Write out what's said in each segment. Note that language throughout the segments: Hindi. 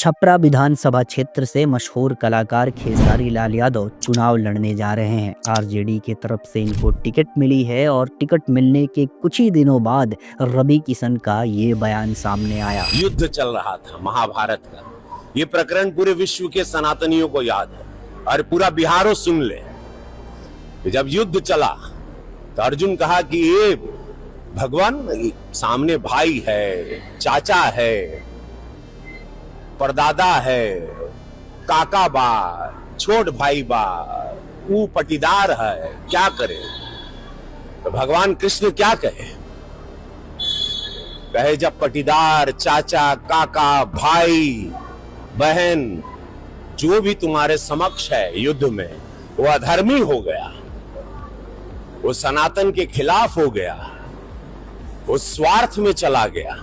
छपरा विधानसभा क्षेत्र से मशहूर कलाकार खेसारी लाल यादव चुनाव लड़ने जा रहे हैं। आरजेडी की तरफ से इनको टिकट मिली है और टिकट मिलने के कुछ ही दिनों बाद रवि किशन का ये बयान सामने आया। युद्ध चल रहा था महाभारत का। ये प्रकरण पूरे विश्व के सनातनियों को याद है और पूरा बिहारो सुन ले। जब युद्ध चला तो अर्जुन कहा कि ये भगवान सामने भाई है, चाचा है, परदादा है, काका बा, छोट भाई बा, वो पटीदार है, क्या करे? तो भगवान कृष्ण क्या कहे जब पटीदार, चाचा, काका, भाई, बहन जो भी तुम्हारे समक्ष है युद्ध में, वो अधर्मी हो गया, वो सनातन के खिलाफ हो गया, वो स्वार्थ में चला गया,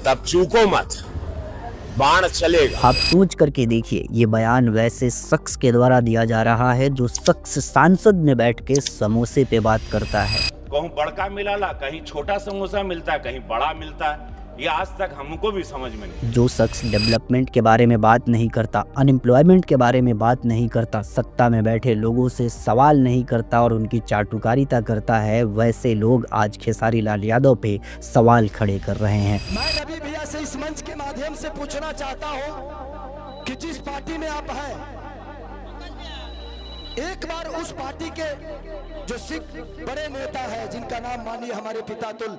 तब चूको मत, बाण चलेगा। आप सोच करके देखिए, ये बयान वैसे शख्स के द्वारा दिया जा रहा है जो शख्स सांसद में बैठ के समोसे पे बात करता है। कहीं बड़का मिला, कहीं छोटा समोसा मिलता है, कहीं बड़ा मिलता है। ये आज तक हमको भी समझ में नहीं। जो शख्स डेवलपमेंट के बारे में बात नहीं करता, अनएम्प्लॉयमेंट के बारे में बात नहीं करता, सत्ता में बैठे लोगों से सवाल नहीं करता और उनकी चाटुकारिता करता है, वैसे लोग आज खेसारी लाल यादव पे सवाल खड़े कर रहे हैं। मैं रवि भैया से इस मंच के माध्यम से पूछना चाहता हूं कि जिस पार्टी में आप हैं, एक बार उस पार्टी के जो सिख बड़े नेता है, जिनका नाम मानिए हमारे पितातुल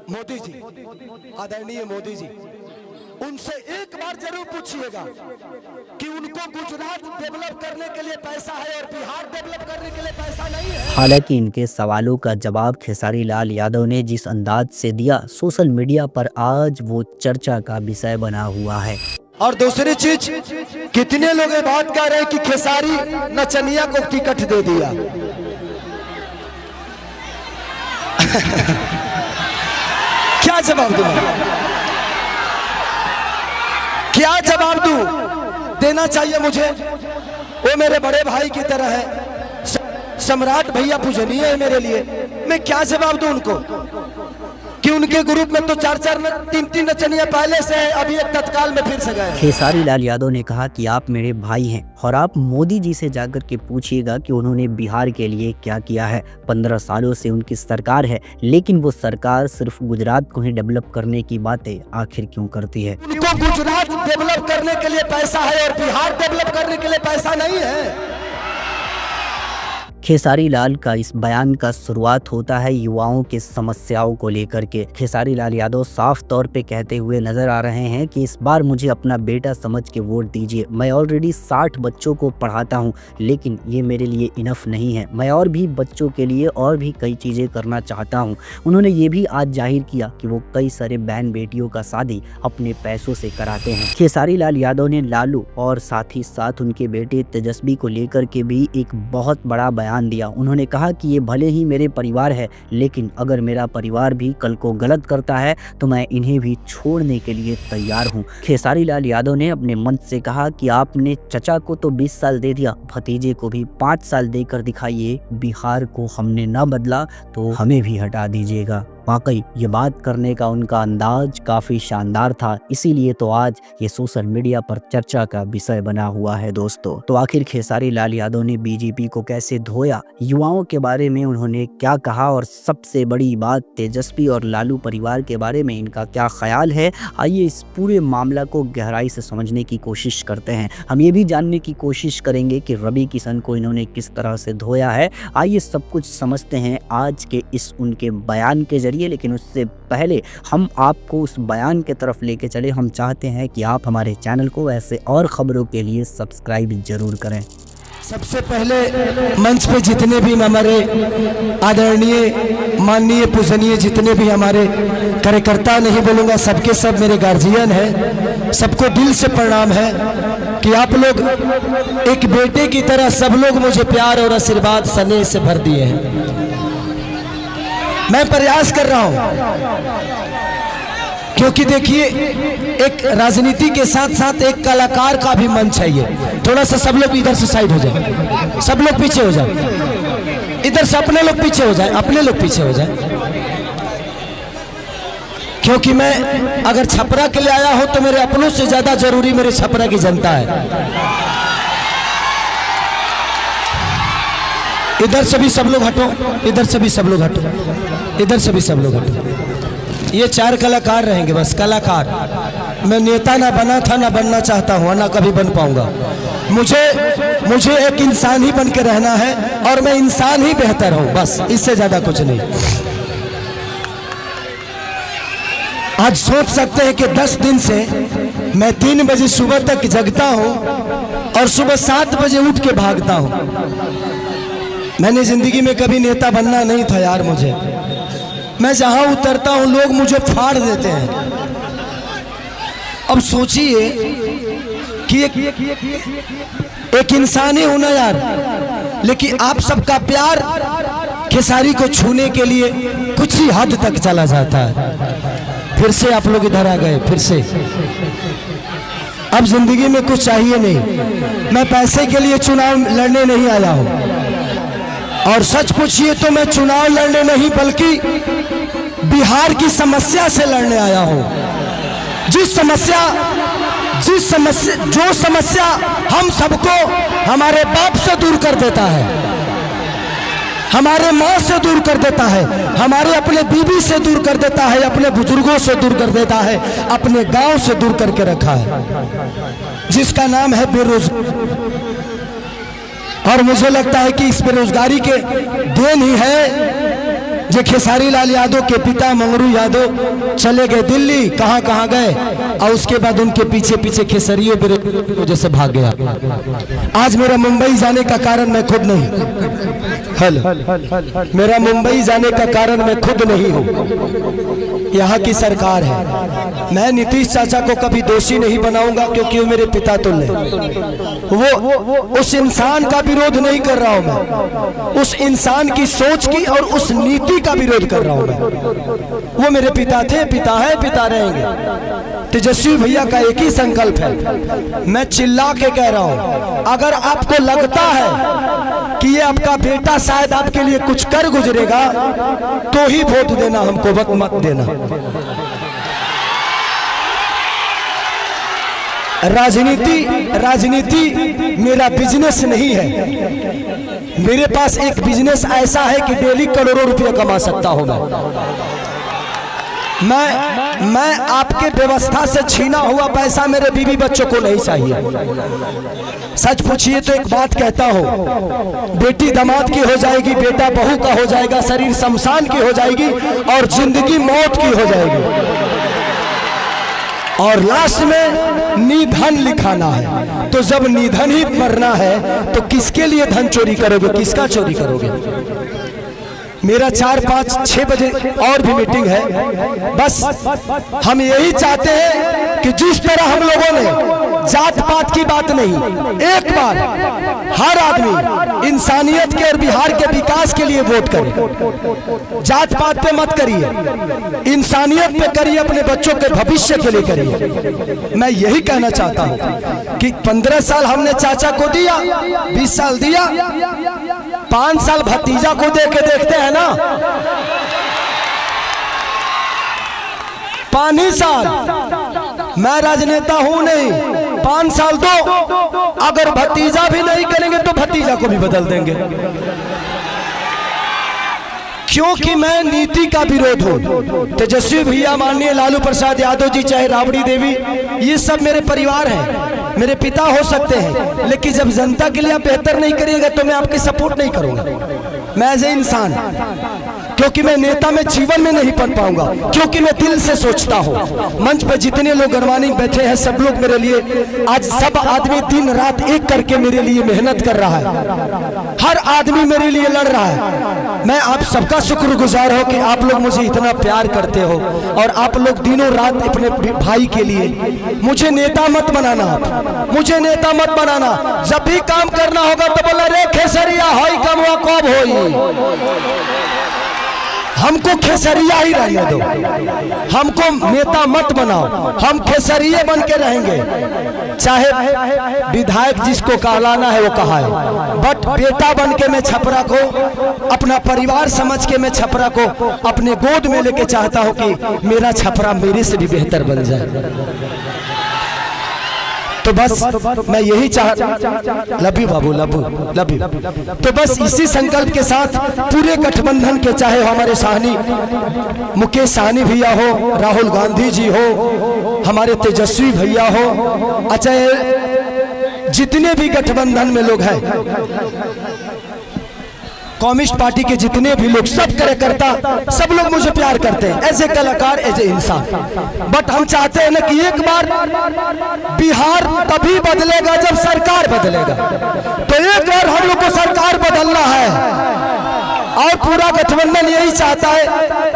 मोदी जी, आदरणीय मोदी जी, उनसे एक बार जरूर पूछिएगा कि उनको गुजरात डेवलप करने के लिए पैसा है और बिहार डेवलप करने के लिए पैसा नहीं है। हालांकि इनके सवालों का जवाब खेसारी लाल यादव ने जिस अंदाज से दिया, सोशल मीडिया पर आज वो चर्चा का विषय बना हुआ है। और दूसरी चीज, कितने लोग ये बात कह रहे हैं कि खेसारी नचनिया को टिकट दे दिया। क्या जवाब दूं? क्या जवाब दूं? देना चाहिए मुझे, वो मेरे बड़े भाई की तरह है, सम्राट भैया पूजनीय है मेरे लिए। मैं क्या जवाब दूं उनको कि उनके ग्रुप में तो 4-4 नचनिया पहले से है, अभी एक तत्काल में फिर से गए। खेसारी लाल यादव ने कहा कि आप मेरे भाई हैं और आप मोदी जी से जाकर के पूछिएगा कि उन्होंने बिहार के लिए क्या किया है। 15 सालों से उनकी सरकार है, लेकिन वो सरकार सिर्फ गुजरात को ही डेवलप करने की बातें आखिर क्यों करती है? उनको गुजरात डेवलप करने के लिए पैसा है और बिहार डेवलप करने के लिए पैसा नहीं है। खेसारी लाल का इस बयान का शुरुआत होता है युवाओं के समस्याओं को लेकर के। खेसारी लाल यादव साफ तौर पे कहते हुए नजर आ रहे हैं कि इस बार मुझे अपना बेटा समझ के वोट दीजिए। मैं ऑलरेडी 60 बच्चों को पढ़ाता हूं, लेकिन ये मेरे लिए इनफ नहीं है। मैं और भी बच्चों के लिए और भी कई चीज़ें करना चाहता हूं। उन्होंने ये भी आज जाहिर किया कि वो कई सारे बहन बेटियों का शादी अपने पैसों से कराते हैं। खेसारी लाल यादव ने लालू और साथ ही साथ उनके बेटे तेजस्वी को लेकर के भी एक बहुत बड़ा बयान दिया। उन्होंने कहा कि ये भले ही मेरे परिवार है, लेकिन अगर मेरा परिवार भी कल को गलत करता है तो मैं इन्हें भी छोड़ने के लिए तैयार हूं। खेसारी लाल यादव ने अपने मंच से कहा कि आपने चचा को तो 20 साल दे दिया, भतीजे को भी 5 साल देकर दिखाइए। बिहार को हमने न बदला तो हमें भी हटा दीजिएगा। वाकई ये बात करने का उनका अंदाज काफ़ी शानदार था, इसीलिए तो आज ये सोशल मीडिया पर चर्चा का विषय बना हुआ है दोस्तों। तो आखिर खेसारी लाल यादव ने बीजेपी को कैसे धोया, युवाओं के बारे में उन्होंने क्या कहा और सबसे बड़ी बात तेजस्वी और लालू परिवार के बारे में इनका क्या ख्याल है, आइए इस पूरे मामला को गहराई से समझने की कोशिश करते हैं। हम ये भी जानने की कोशिश करेंगे कि रवि किशन को इन्होंने किस तरह से धोया है। आइए सब कुछ समझते हैं आज के इस उनके बयान के जरिए। लेकिन उससे पहले हम आपको उस बयान के तरफ लेके चले। हम चाहते हैं कि आप हमारे चैनल को ऐसे और खबरों के लिए सब्सक्राइब जरूर करें। सबसे पहले मंच पे जितने भी हमारे आदरणीय, माननीय, पूजनीय जितने भी हमारे कार्यकर्ता, नहीं बोलूँगा सबके सब मेरे गार्जियन हैं, सबको दिल से प्रणाम है कि आप लोग एक बेटे की तरह सब लोग मुझे प्यार और आशीर्वाद स्नेह से भर दिए हैं। मैं प्रयास कर रहा हूं क्योंकि देखिए, एक राजनीति के साथ साथ एक कलाकार का भी मंच है। ये थोड़ा सा सब लोग इधर से साइड हो जाए, सब लोग पीछे हो जाए, इधर से अपने लोग पीछे हो जाए, अपने लोग पीछे हो जाए। क्योंकि मैं अगर छपरा के लिए आया हूं तो मेरे अपनों से ज्यादा जरूरी मेरे छपरा की जनता है। इधर से भी सब लोग हटो, इधर से भी सब लोग हटो, इधर से भी सब लोग हटो। ये 4 कलाकार रहेंगे बस, कलाकार। मैं नेता ना बना था, ना बनना चाहता हूँ, ना कभी बन पाऊंगा। मुझे एक इंसान ही बन के रहना है और मैं इंसान ही बेहतर हूँ, बस, इससे ज्यादा कुछ नहीं। आज सोच सकते हैं कि 10 दिन से मैं 3 बजे सुबह तक जगता हूँ और सुबह 7 बजे उठ के भागता हूँ। मैंने जिंदगी में कभी नेता बनना नहीं था यार। मैं जहां उतरता हूं लोग मुझे फाड़ देते हैं। अब सोचिए कि एक इंसान ही हूं ना यार, लेकिन आप सबका प्यार खेसारी को छूने के लिए कुछ ही हद तक चला जाता है। फिर से आप लोग इधर आ गए, फिर से। अब जिंदगी में कुछ चाहिए नहीं। मैं पैसे के लिए चुनाव लड़ने नहीं आया हूं, और सच पूछिए तो मैं चुनाव लड़ने नहीं बल्कि बिहार की समस्या से लड़ने आया हूं। जो समस्या हम सबको हमारे बाप से दूर कर देता है, हमारे माँ से दूर कर देता है, हमारे अपने बीवी से दूर कर देता है, अपने बुजुर्गों से दूर कर देता है, अपने गांव से दूर करके रखा है, जिसका नाम है बेरोजगारी। और मुझे लगता है कि इस बेरोजगारी के देन ही है जो खेसारी लाल यादव के पिता मंगरू यादव चले गए दिल्ली, कहां गए, और उसके बाद उनके पीछे पीछे खेसरियों की वजह से भाग गया। आज मेरा मुंबई जाने का कारण मैं खुद नहीं, मेरा मुंबई जाने का कारण मैं खुद नहीं हूं, यहाँ की सरकार है। मैं नीतीश चाचा को कभी दोषी नहीं बनाऊंगा क्योंकि वो मेरे पिता तुल्य हैं। वो उस इंसान का विरोध नहीं कर रहा हूं मैं, उस इंसान की सोच की और उस नीति का विरोध कर रहा हूं मैं। वो मेरे पिता थे, पिता है, पिता रहेंगे। तेजस्वी भैया का एक ही संकल्प है, मैं चिल्ला के कह रहा हूं, अगर आपको लगता है कि ये आपका बेटा शायद आपके लिए कुछ कर गुजरेगा तो ही वोट देना, हमको वक्त मत देना। राजनीति मेरा बिजनेस नहीं है। मेरे पास एक बिजनेस ऐसा है कि डेली करोड़ों रुपए कमा सकता हूं मैं आपके व्यवस्था से छीना हुआ पैसा मेरे बीवी बच्चों को नहीं चाहिए। सच पूछिए तो एक बात कहता हूं, बेटी दामाद की हो जाएगी, बेटा बहू का हो जाएगा, शरीर शमशान की हो जाएगी और जिंदगी मौत की हो जाएगी, और लास्ट में निधन लिखाना है। तो जब निधन ही मरना है तो किसके लिए धन चोरी करोगे, किसका चोरी करोगे? मेरा 4, 5, 6 बजे और भी मीटिंग है। बस हम यही चाहते हैं कि जिस तरह हम लोगों ने जात पात की बात नहीं, एक बार हर आदमी इंसानियत के और बिहार के विकास के लिए वोट करे। जात पात पे मत करिए, इंसानियत पे करिए, अपने बच्चों के भविष्य के लिए करिए। मैं यही कहना चाहता हूं कि 15 साल हमने चाचा को दिया, 20 साल दिया, 5 साल भतीजा को दे के देखते हैं ना। 5 ही साल, मैं राजनेता हूं नहीं, 5 साल दो, अगर भतीजा भी नहीं करेंगे तो भतीजा को भी बदल देंगे, क्योंकि मैं नीति का विरोध हूं। तेजस्वी भैया, माननीय लालू प्रसाद यादव जी, चाहे राबड़ी देवी, ये सब मेरे परिवार हैं, मेरे पिता हो सकते हैं, लेकिन जब जनता के लिए आप बेहतर नहीं करिएगा तो मैं आपकी सपोर्ट नहीं करूंगा। मैं एज ए इंसान, क्योंकि मैं नेता में जीवन में नहीं बन पाऊंगा, क्योंकि मैं दिल से सोचता हूं। मंच पे जितने लोग गरवानी बैठे हैं, सब लोग मेरे लिए, आज सब आदमी दिन रात एक करके मेरे लिए मेहनत कर रहा है, हर आदमी मेरे लिए लड़ रहा है। मैं आप सबका शुक्रगुजार हो कि आप लोग मुझे इतना प्यार करते हो और आप लोग दिनों रात अपने भाई के लिए। मुझे नेता मत बनाना, मुझे नेता मत बनाना। जब भी काम करना होगा तो बोला रे खेसरिया, होई कमवा कब होई, हमको खेसरिया ही रहने दो, हमको नेता मत बनाओ, हम खेसरिये बन के रहेंगे। चाहे विधायक जिसको कहलाना है वो कहा है, बट बेटा बन के मैं छपरा को, अपना परिवार समझ के मैं छपरा को अपने गोद में लेके चाहता हूं कि मेरा छपरा मेरे से भी बेहतर बन जाए। तो बस मैं यही love you Babu, love you. तो बस इसी संकल्प के साथ पूरे गठबंधन के, चाहे हमारे साहनी मुकेश साहनी भैया हो, राहुल गांधी जी हो, हमारे तेजस्वी भैया हो, चाहे जितने भी गठबंधन में लोग हैं, कम्युनिस्ट पार्टी के जितने भी लोग, सब कार्यकर्ता, सब लोग मुझे प्यार करते हैं एज ए कलाकार, एज ए इंसान। बट हम चाहते हैं ना कि एक बार बिहार तभी बदलेगा जब सरकार बदलेगा। तो एक बार हम लोग को सरकार बदलना है और पूरा गठबंधन यही चाहता है।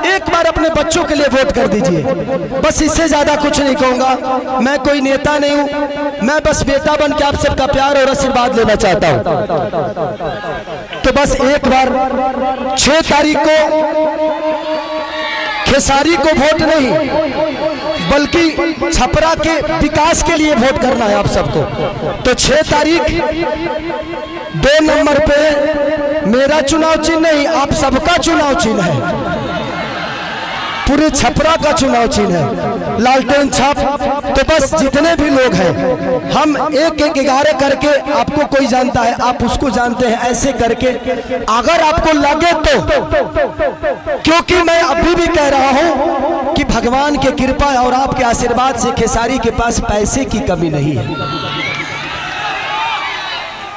एक बार अपने बच्चों के लिए वोट कर दीजिए, बस इससे ज्यादा कुछ नहीं कहूंगा। मैं कोई नेता नहीं हूं, मैं बस बेटा बन के आप सबका प्यार और आशीर्वाद लेना चाहता हूं। तो बस एक बार 6 तारीख को खेसारी को वोट नहीं, बल्कि छपरा के विकास के लिए वोट करना है आप सबको। तो 6 तारीख 2 नंबर पे मेरा चुनाव चिन्ह नहीं, आप सबका चुनाव चिन्ह है, पूरे छपरा का चुनाव चिन्ह है, लालटेन छाप। तो बस जितने भी लोग हैं, हम 1-1-11 करके, आपको कोई जानता है, आप उसको जानते हैं, ऐसे करके अगर आपको लगे तो, क्योंकि मैं अभी भी कह रहा हूं कि भगवान की कृपा और आपके आशीर्वाद से खेसारी के पास पैसे की कमी नहीं है।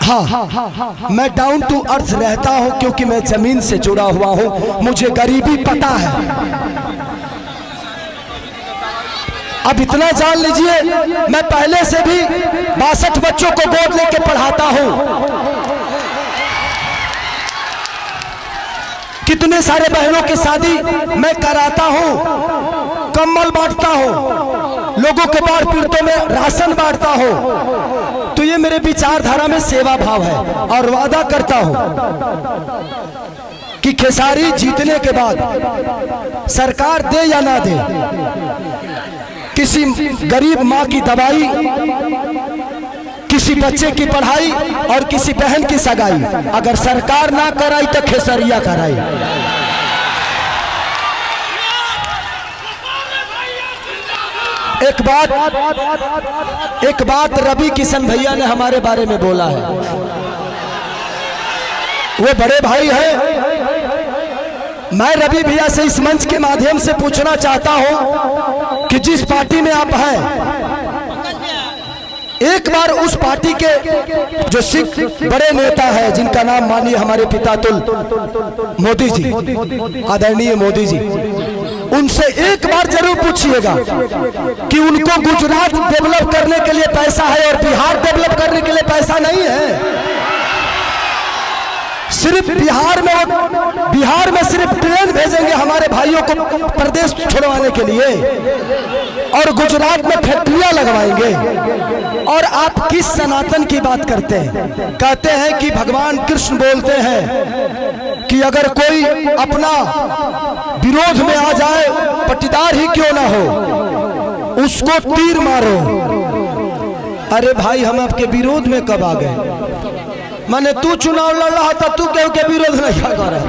हाँ, मैं डाउन टू अर्थ रहता हूं क्योंकि मैं जमीन से जुड़ा हुआ हूं, मुझे गरीबी पता है। अब इतना जान लीजिए, मैं पहले से भी 62 बच्चों को गोद लेके पढ़ाता हूं, कितने सारे बहनों की शादी मैं कराता हूं, कंबल बांटता हूं, लोगों के बाढ़ पीड़ितों में राशन बांटता हूं। तो ये मेरे विचारधारा में सेवा भाव है और वादा करता हूं कि खेसारी जीतने के बाद सरकार दे या ना दे, किसी गरीब माँ की दवाई, किसी बच्चे की पढ़ाई और किसी बहन की सगाई अगर सरकार ना कराई तो खेसरिया कराई। एक बात रवि किशन भैया ने हमारे बारे में बोला है, वो बड़े भाई हैं। मैं रवि भैया से इस मंच के माध्यम से पूछना चाहता हूं कि जिस पार्टी में आप हैं, एक बार उस पार्टी के जो सिख बड़े नेता है, जिनका नाम मानिए हमारे पितातुल मोदी जी, आदरणीय मोदी जी, उनसे एक बार जरूर पूछिएगा कि उनको गुजरात डेवलप करने के लिए पैसा है और बिहार डेवलप करने के लिए पैसा नहीं है। सिर्फ बिहार में सिर्फ ट्रेन भेजेंगे हमारे भाइयों को प्रदेश छोड़वाने के लिए, और गुजरात में फैक्ट्रियां लगवाएंगे। और आप किस सनातन की बात करते हैं? कहते हैं कि भगवान कृष्ण बोलते हैं कि अगर कोई अपना विरोध में आ जाए, पट्टीदार ही क्यों ना हो, उसको तीर मारो। अरे भाई, हम आपके विरोध में कब आ गए? माने तू चुनाव लड़ रहा था, तू क्यों के विरोध नहीं कर रहा?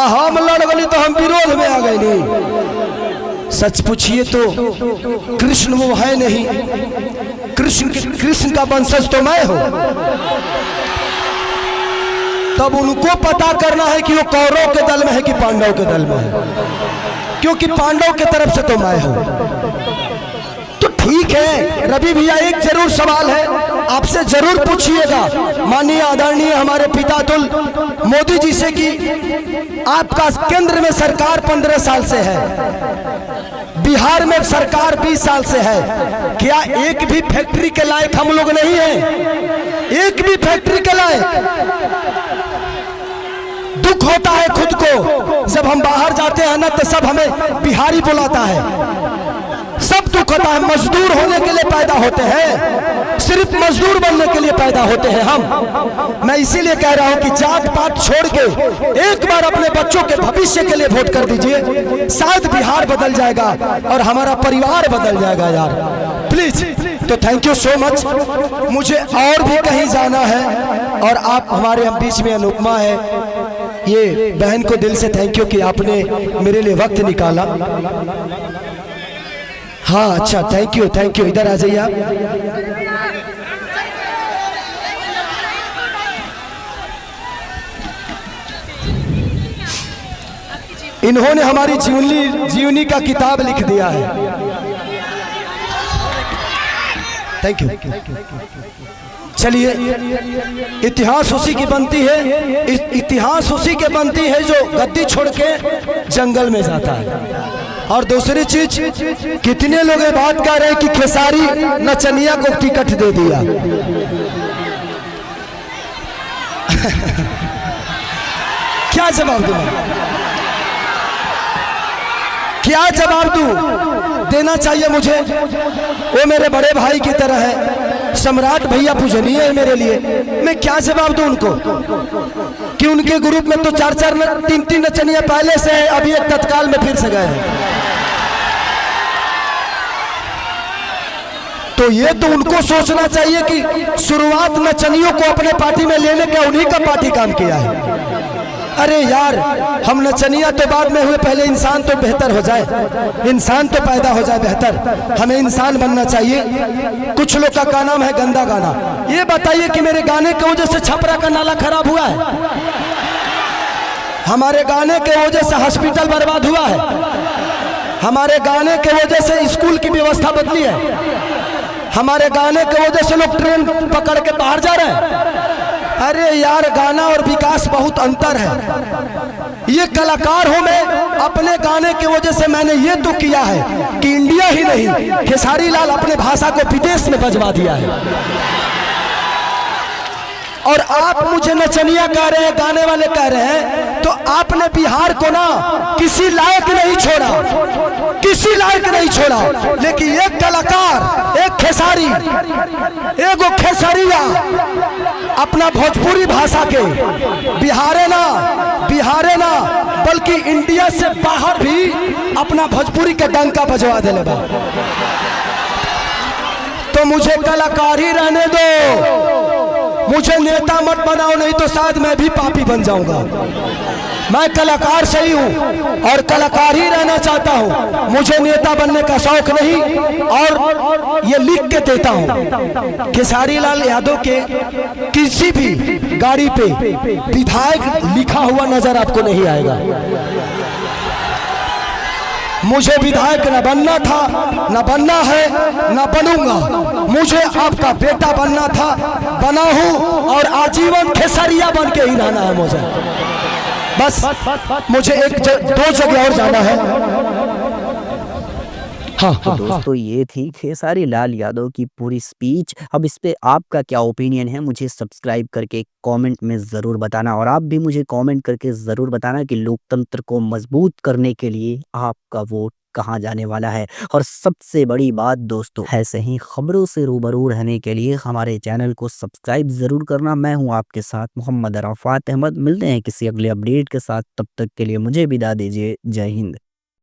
हम लड़ गए तो हम विरोध में आ गए नहीं। सच पूछिए तो कृष्ण वो है नहीं, कृष्ण का वंशज तो मैं हूं। तब उनको पता करना है कि वो कौरव के दल में है कि पांडव के दल में है, क्योंकि पांडव के तरफ से तो मैं हूं। तो ठीक है रवि भैया, एक जरूर सवाल है, आपसे जरूर पूछिएगा माननीय आदरणीय हमारे पितातुल मोदी जी से कि आपका केंद्र में सरकार 15 साल से है, बिहार में सरकार 20 साल से है, क्या एक भी फैक्ट्री के लायक हम लोग नहीं है? एक भी फैक्ट्री के लायक? दुख होता है खुद को, जब हम बाहर जाते हैं ना तो सब हमें बिहारी बुलाता है, सब दुख होता है। मजदूर होने के लिए पैदा होते हैं, सिर्फ मजदूर बनने के लिए पैदा होते हैं हम। मैं इसीलिए कह रहा हूं कि जात पात छोड़ के एक बार अपने बच्चों के भविष्य के लिए वोट कर दीजिए, शायद बिहार बदल जाएगा और हमारा परिवार बदल जाएगा यार, प्लीज। तो थैंक यू सो मच। मुझे और भी कहीं जाना है और आप हमारे बीच में अनुपमा है, ये बहन को दिल से थैंक यू कि आपने मेरे लिए वक्त निकाला। हाँ अच्छा, थैंक यू, इधर आ जाइए आप। इन्होंने हमारी जीवनी का किताब लिख दिया है। Thank you. चलिए, इतिहास उसी की बनती है, इतिहास उसी के बनती है जो गद्दी छोड़ के जंगल में जाता है। और दूसरी चीज, कितने लोग ये बात कर रहे हैं कि खेसारी नचनिया को टिकट दे दिया। क्या जवाब दूं? क्या जवाब दूं? देना चाहिए मुझे, वो मेरे बड़े भाई की तरह है, सम्राट भैया पूजनीय है मेरे लिए। मैं क्या जवाब दूं उनको कि उनके ग्रुप में तो 4-4 नचनिया पहले से है, अभी एक तत्काल में फिर से गए हैं। तो ये तो उनको सोचना चाहिए कि शुरुआत नचनियों को अपने पार्टी में लेने का उन्हीं का पार्टी काम किया है। अरे यार, हम नचनिया तो बाद में हुए, पहले इंसान तो बेहतर हो जाए, इंसान तो पैदा हो जाए बेहतर। हमें इंसान बनना चाहिए। कुछ लोग का नाम है गंदा गाना। ये बताइए कि मेरे गाने की वजह से छपरा का नाला खराब हुआ है? हमारे गाने के वजह से हॉस्पिटल बर्बाद हुआ है? हमारे गाने के वजह से स्कूल की व्यवस्था बदली है? हमारे गाने की वजह से लोग ट्रेन पकड़ के बाहर जा रहे हैं? अरे यार, गाना और विकास बहुत अंतर है। ये कलाकार हूं मैं, अपने गाने की वजह से मैंने ये तो किया है कि इंडिया ही नहीं, खेसारी लाल अपने भाषा को विदेश में बजवा दिया है। और आप मुझे नचनिया कह रहे हैं, गाने वाले कह रहे हैं, तो आपने बिहार को ना किसी लायक नहीं छोड़ा, किसी लायक नहीं छोड़ा। लेकिन एक कलाकार, एक खेसारी, एगो खेसरिया अपना भोजपुरी भाषा के बिहारे ना बल्कि इंडिया से बाहर भी अपना भोजपुरी का डंका बजवा देले बा। तो मुझे कलाकार ही रहने दो, मुझे नेता मत बनाओ, नहीं तो शायद मैं भी पापी बन जाऊंगा। मैं कलाकार सही हूँ और कलाकार ही रहना चाहता हूँ, मुझे नेता बनने का शौक नहीं। और ये लिख के देता हूँ, खेसारी लाल यादव के किसी भी गाड़ी पे विधायक लिखा हुआ नजर आपको नहीं आएगा। मुझे विधायक न बनना था, न बनना है, न बनूंगा। मुझे आपका बेटा बनना था, बना हूं और आजीवन खेसरिया बन के ही रहना है मुझे। बस मुझे दो जगह और जाना है। हाँ, तो दोस्तों, ये थी खेसारी लाल यादव की पूरी स्पीच। अब इस पे आपका क्या ओपिनियन है, मुझे सब्सक्राइब करके कमेंट में ज़रूर बताना। और आप भी मुझे कमेंट करके ज़रूर बताना कि लोकतंत्र को मजबूत करने के लिए आपका वोट कहाँ जाने वाला है। और सबसे बड़ी बात दोस्तों, ऐसे ही खबरों से रूबरू रहने के लिए हमारे चैनल को सब्सक्राइब ज़रूर करना। मैं हूँ आपके साथ मोहम्मद अराफात अहमद। मिलते हैं किसी अगले अपडेट के साथ, तब तक के लिए मुझे विदा दीजिए। जय हिंद।